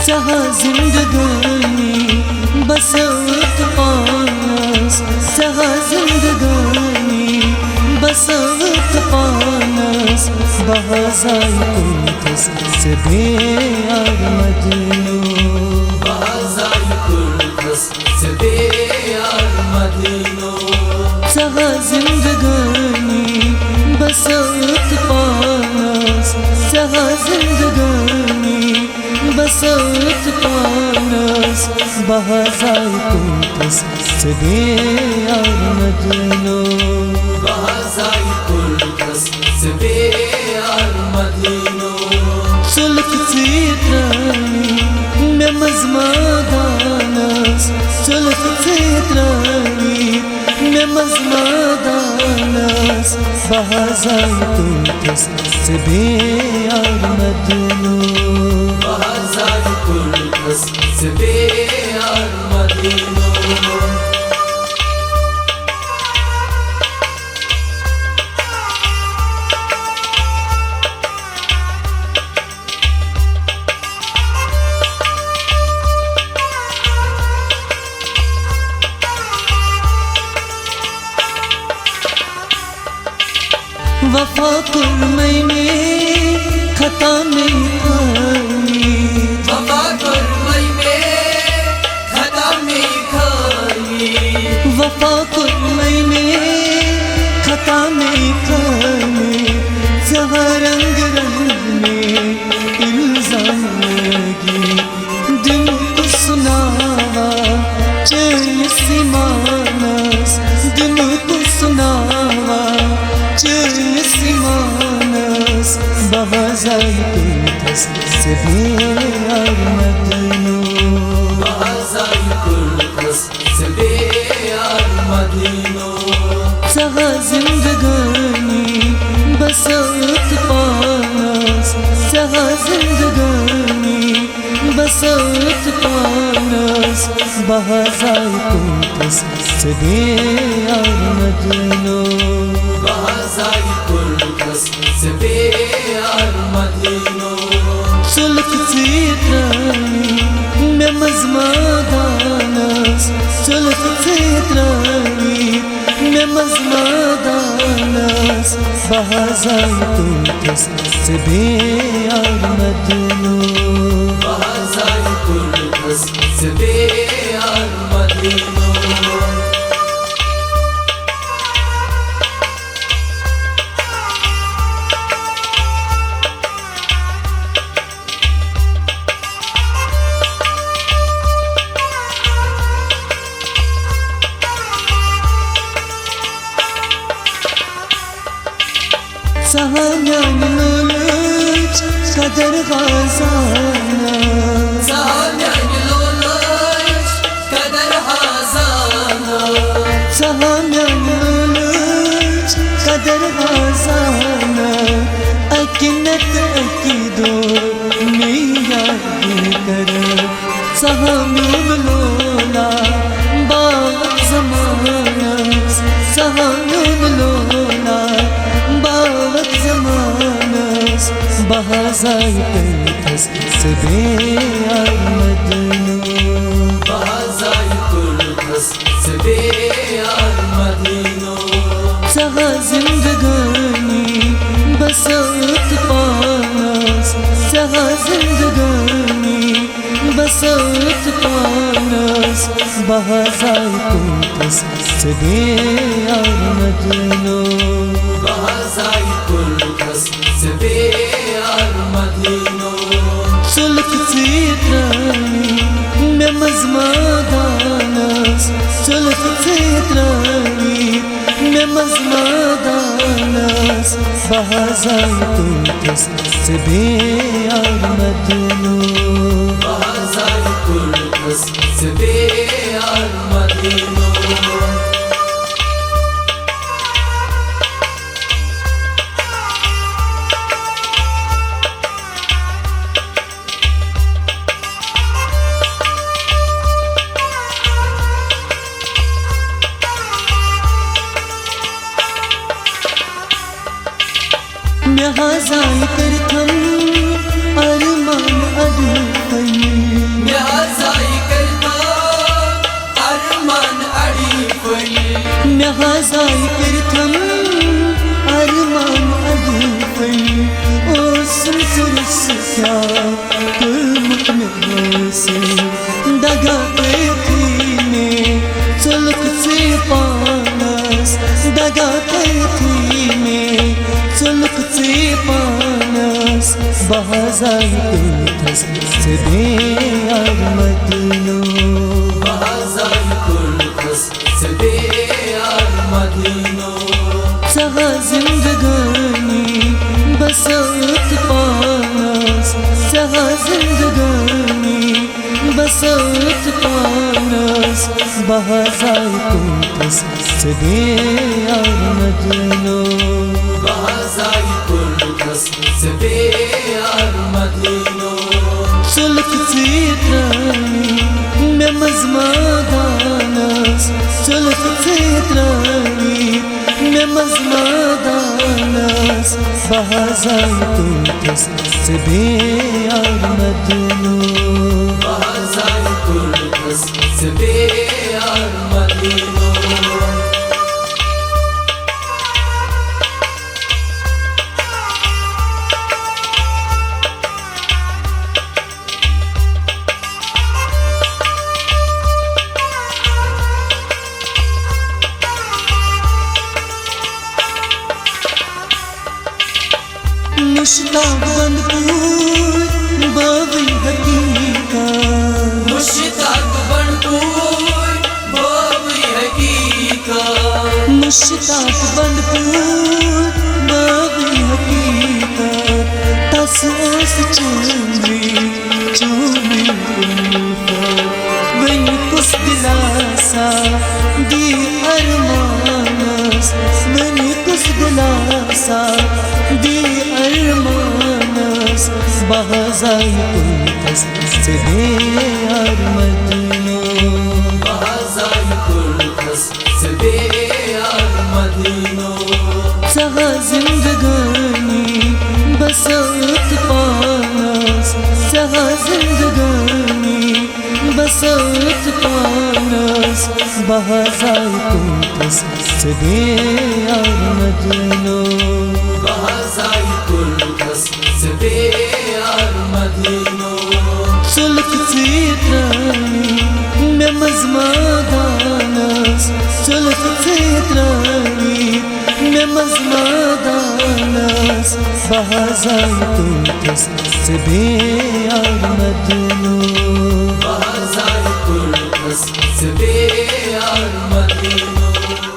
चाहा जिंदगानी बसवत पानस, चाहा जिंदगानी बसवत पानस, बहाज़ाई कुर्तस से बेयार मदीनो, बहाज़ाई कुर्तस से बेयार मदीनो। चाहा जिंदगानी बसवत पानस, चाहा जिंदगानी बसवत पानस, बहाज़ाई कुर्तस से बेयार मदीनो, बहाज़ाई कुर्तस से बेयार मदीनो। सुल्क चित्रानी में मज़मादानस, सुल्क चित्रानी में मज़मादानस, बहाज़ाई कुर्तस से बेयार मदीनो, बहाज़ाई कुर्तस से बेयार मदीनो। वफा कुल मैंने खता नहीं खाई, वफा कुल मैंने खता नहीं खाई, वफा कुल मैंने खता नहीं खाई। जहाँ रंग रंग में इल्जाम लगी, दिल को सुनावा चैन सी मानस, दिल को सुनावा चैन सी मानस, बहाज़ाई कुर्तस से बेयार मदीनो, बहाज़ाई कुर्तस से बेयार मदीनो। चाहा जिंदगानी बसवत पानस, चाहा जिंदगानी बसवत पानस, बहाज़ाई कुर्तस से बेयार मदीनो, बहाज़ाई कुर्तस से बेयार मदीनो। सुल्क चित्रानी में मज़मादानस, सुल्क चित्रानी में मज़मादानस, बहाज़ाई कुर्तस से बेयार मदीनो, बहाज़ाई कुर्तस से बेयार मदीनो। सहाम्यान लोलच कदर ग़ाज़ाना, सहाम्यान लोलच कदर ग़ाज़ाना, सहाम्यान लोलच कदर ग़ाज़ाना, अकिनत अकीदो नियाद कर, सहाम्यान लोला बाग ज़मानस, सहाम्यान लोला बाग ज़मानस, बहाज़ाई कुर्तस से बेयार मदीनो, बहाज़ाई कुर्तस से बेयार मदीनो। चाहा जिंदगानी बसवत पानस, चाहा जिंदगानी बसवत पानस, बहाज़ाई कुर्तस से बेयार मदीनो, बहाज़ाई कुर्तस से बेयार मदीनो। सुल्क चित्रानी में मज़मादानस, सुल्क चित्रानी में मज़मादानस, बहाज़ाई कुर्तस से बेयार मदीनो, बहाज़ाई कुर्तस से बेयार मदीनो। यहाँ जाए कर थम अरमान ado Hazay kirtam arman adufay olsun sırsı kya kulmuk mehse daga tethine suluk se panas daga tethine suluk se panas bahazay kulthas se beyar madino bahazay kulthas se beyar madino Saha zindagani basat panas Saha zindagani basat panas bahazay kulthas se beyar madino bahazay kulthas se beyar madino suluk zitrani me mazmadanas suluk zitrani me mazmadanas bahazay kulthas se beyar madino bahazay kulthas se beyar madino Mushtaq Banpur बावी हकीकत मुश्ताक बनपुर बावी हकीकत मुश्ताक बनपुर बावी हकीकत तस ओस Chumbi Chumbi one कुस दिलासा दी अरमानस वन कुस दिलासा दी अरमानस bahazay kulthas se beyar madino bahazay kulthas se beyar madino saha zindagani basat panas saha zindagani basat panas bahazay kulthas se beyar madino bahazay kulthas se beyar madino suluk zitrani me mazmadanas suluk zitrani me mazmadanas bahazay kulthas se beyar madino bahazay kulthas se beyar madino